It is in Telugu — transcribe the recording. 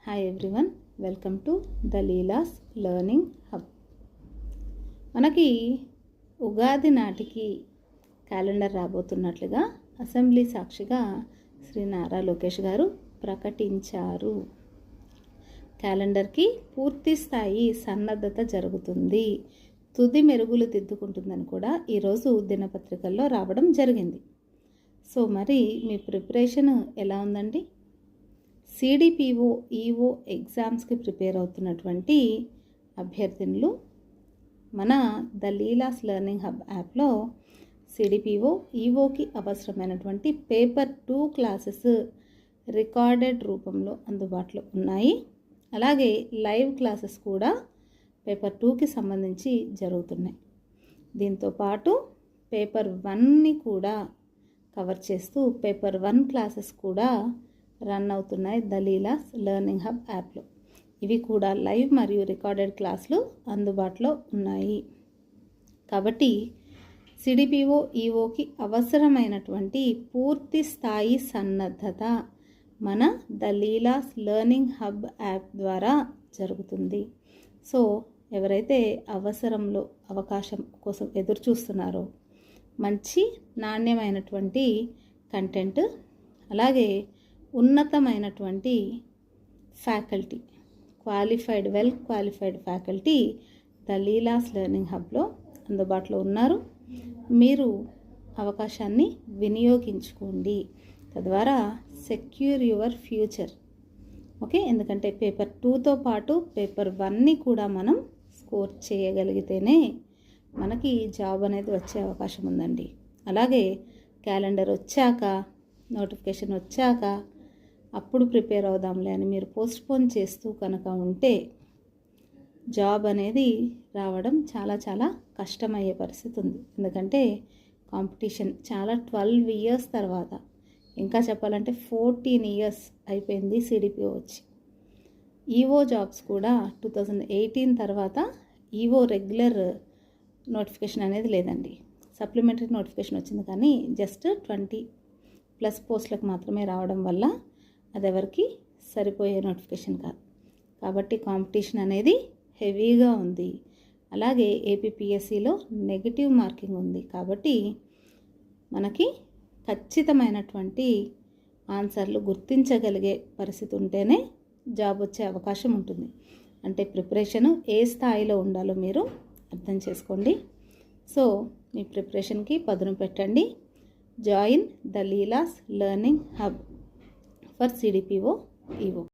Hi everyone, welcome to the Leela's learning hub. మనకి ఉగాది నాటికి క్యాలెండర్ రాబోతున్నట్లుగా అసెంబ్లీ సాక్షిగా శ్రీ నారా లోకేష్ గారు ప్రకటించారు. క్యాలెండర్కి పూర్తి స్థాయి సన్నద్ధత జరుగుతుంది, తుది మెరుగులు దిద్దుకుంటుందని కూడా ఈరోజు దినపత్రికల్లో రావడం జరిగింది. సో మరి మీ ప్రిపరేషన్ ఎలా ఉందండి? సిడిపిఓ ఈఓ ఎగ్జామ్స్కి ప్రిపేర్ అవుతున్నటువంటి అభ్యర్థినులు మన ద లీలాస్ లెర్నింగ్ హబ్ యాప్లో సిడిపిఓ ఈఓకి అవసరమైనటువంటి పేపర్ 2 క్లాసెస్ రికార్డెడ్ రూపంలో అందుబాటులో ఉన్నాయి. అలాగే లైవ్ క్లాసెస్ కూడా పేపర్ 2కి సంబంధించి జరుగుతున్నాయి. దీంతోపాటు పేపర్ 1ని కూడా కవర్ చేస్తూ పేపర్ 1 క్లాసెస్ కూడా రన్ అవుతున్నాయి ద లీలాస్ లెర్నింగ్ హబ్ యాప్లో. ఇవి కూడా లైవ్ మరియు రికార్డెడ్ క్లాసులు అందుబాటులో ఉన్నాయి. కాబట్టి సిడిపిఓ ఈఓకి అవసరమైనటువంటి పూర్తి స్థాయి సన్నద్ధత మన the Leela's learning hub app ద్వారా జరుగుతుంది. సో ఎవరైతే అవకాశం కోసం ఎదురు చూస్తున్నారో, మంచి నాణ్యమైనటువంటి కంటెంట్, అలాగే ఉన్నతమైనటువంటి faculty, well qualified faculty the Leela's learning హబ్లో అందుబాటులో ఉన్నారు. మీరు అవకాశాన్ని వినియోగించుకోండి, తద్వారా సెక్యూర్ యువర్ ఫ్యూచర్. ఓకే, ఎందుకంటే పేపర్ 2తో పాటు పేపర్ 1ని కూడా మనం స్కోర్ చేయగలిగితేనే మనకి జాబ్ అనేది వచ్చే అవకాశం ఉందండి. అలాగే క్యాలెండర్ వచ్చాక, నోటిఫికేషన్ వచ్చాక అప్పుడు ప్రిపేర్ అవుదాంలే అని మీరు పోస్ట్పోన్ చేస్తూ కనుక ఉంటే జాబ్ అనేది రావడం చాలా చాలా కష్టమయ్యే పరిస్థితి ఉంది. ఎందుకంటే కాంపిటీషన్ చాలా 12 ఇయర్స్ తర్వాత, ఇంకా చెప్పాలంటే 14 ఇయర్స్ అయిపోయింది సిడిపిఓ వచ్చి. ఈఓ జాబ్స్ కూడా 2018 తర్వాత ఈఓ రెగ్యులర్ నోటిఫికేషన్ అనేది లేదండి. సప్లిమెంటరీ నోటిఫికేషన్ వచ్చింది, కానీ జస్ట్ 20+ పోస్టులకు మాత్రమే రావడం వల్ల అది ఎవరికి సరిపోయే నోటిఫికేషన్ కాదు. కాబట్టి కాంపిటీషన్ అనేది హెవీగా ఉంది. అలాగే ఏపీపీఎస్సిలో నెగిటివ్ మార్కింగ్ ఉంది. కాబట్టి మనకి ఖచ్చితమైనటువంటి ఆన్సర్లు గుర్తించగలిగే పరిస్థితి ఉంటేనే జాబ్ వచ్చే అవకాశం ఉంటుంది. అంటే ప్రిపరేషను ఏ స్థాయిలో ఉండాలో మీరు అర్థం చేసుకోండి. సో మీ ప్రిపరేషన్కి పదును పెట్టండి. Join the Leela's learning hub for CDPO EO.